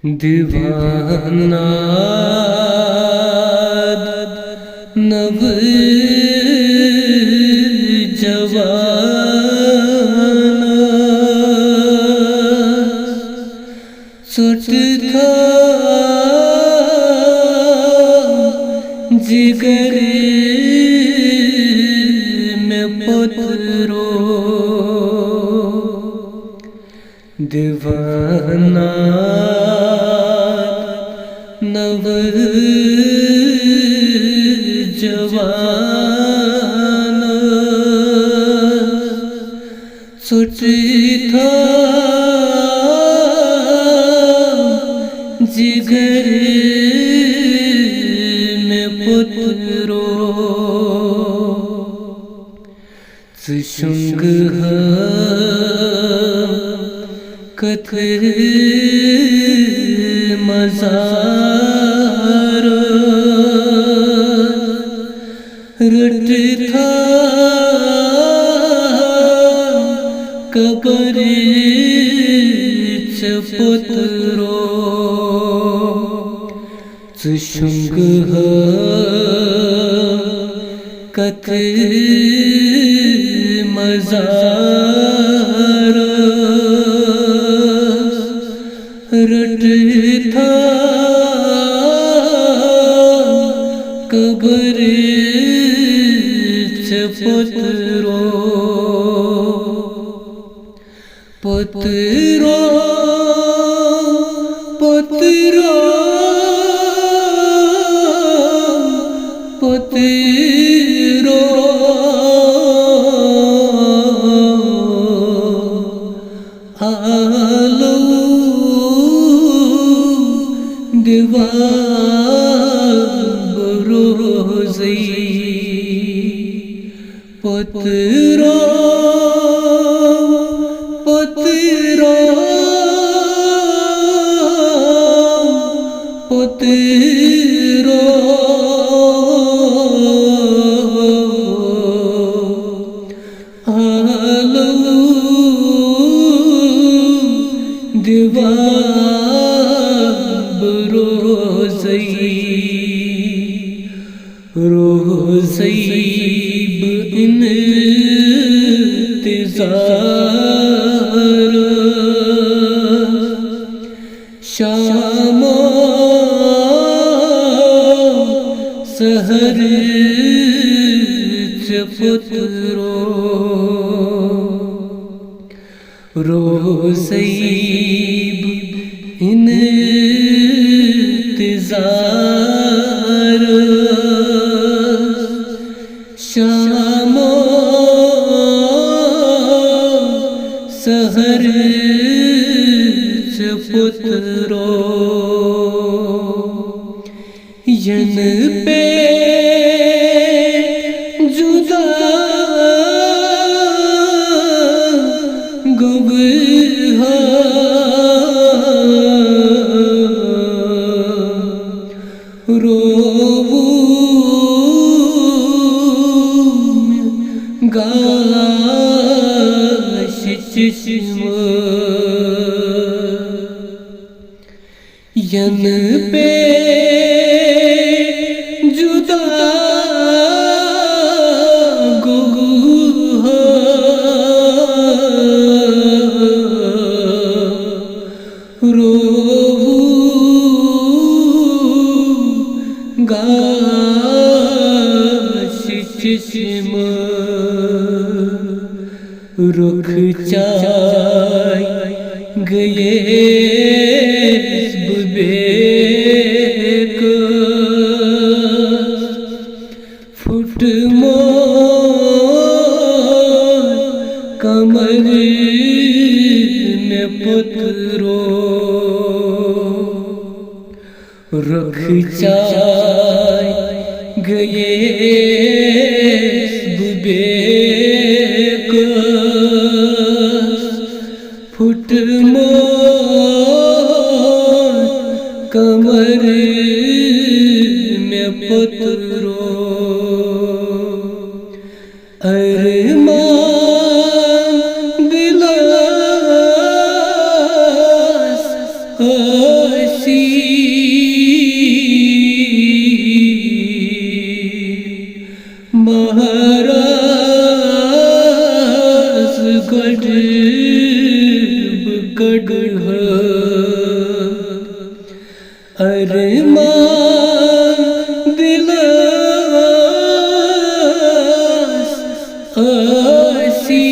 दीवाना नव जवाना सुट था जिगर में पत्थरो दीवाना नव जवाना सुट था जिगर में पत्थरो सुशुंग कथर मजार रट था कबर चपतरो सुशुंग कथर मजार रट था कबर चपतरो पतरो पतरो पतरो आलो दीवार रोज़ी पतरो पतरो पतरो आलो दीवार रोज़ैब इंतज़ार शाम सहर चपतरो रोज़ैब इंतज़ार शाम सहर चपतरो यन पे जुदा गुबहा रोवू गाश चश्मा यन पे जुदा गुहा रोवू गाश चश्मा रुख चाय गए फुट मोर कमर में पत्थरो रुख चाय गए फुट मोर कमर में पत्थरो अरमान दिलास कड़ह अरमान दिलास आसी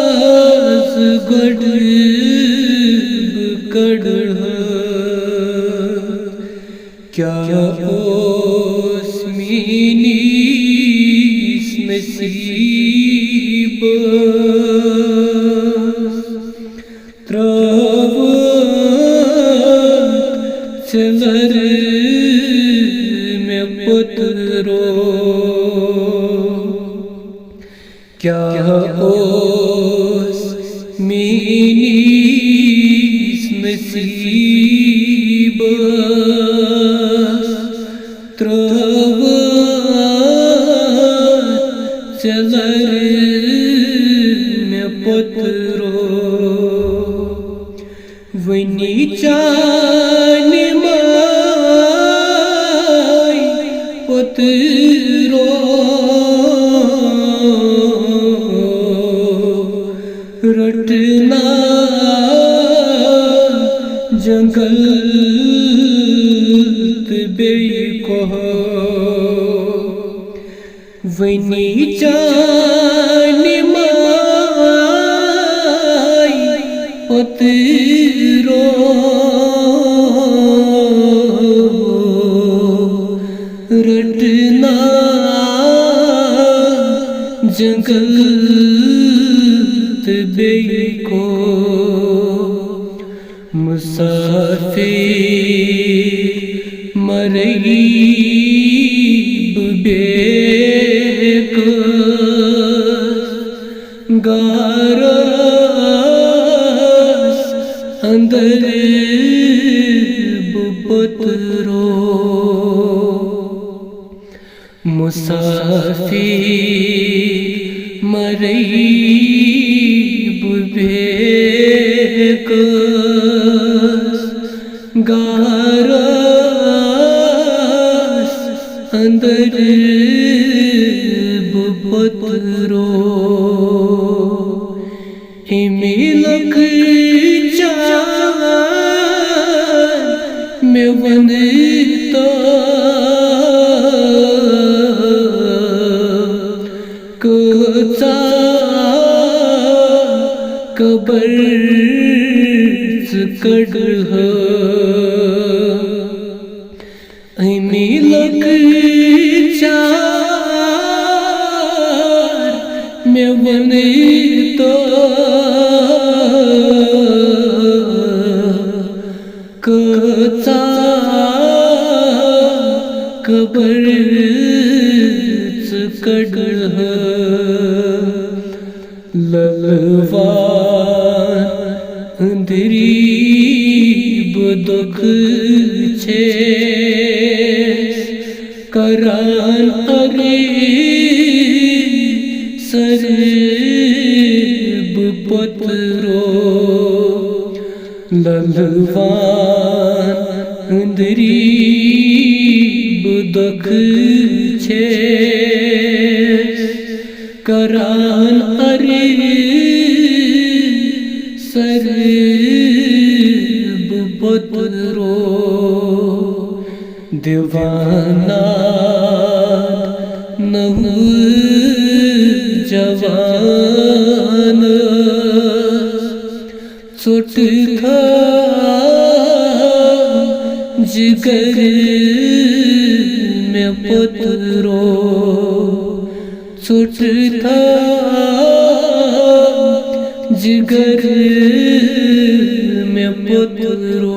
महाराज गढ़ कड़ह क्या ओस्मिनीस नसीब त्रव चलर में पुत्रो क्या ओस्मिनीस नसीब त्रव चलर में पुत्रो वनी चान माय पुत्रो रटना जंगल बेको वनी चान माय पुत्रो रटना जंगल बेको मुसाफिर मरीब बेक गारस अंदर पुत्रो मुसाफिर मरीब बेक गारस अंदर पुत्रो इमिलक चार में वंदिता कोचा कबर कड़ह मिलक चार में बने तो कोचा कबर कड़ह ललवान अंधरीब दुख छे करान अगे सरब पुत्रो ललवान अंधरीब दुख छे करान अरे सरब पुत्रो दीवाना नहु जवान चोट खा जिगर में पुत्रो चोट था जिगर में पुत्रो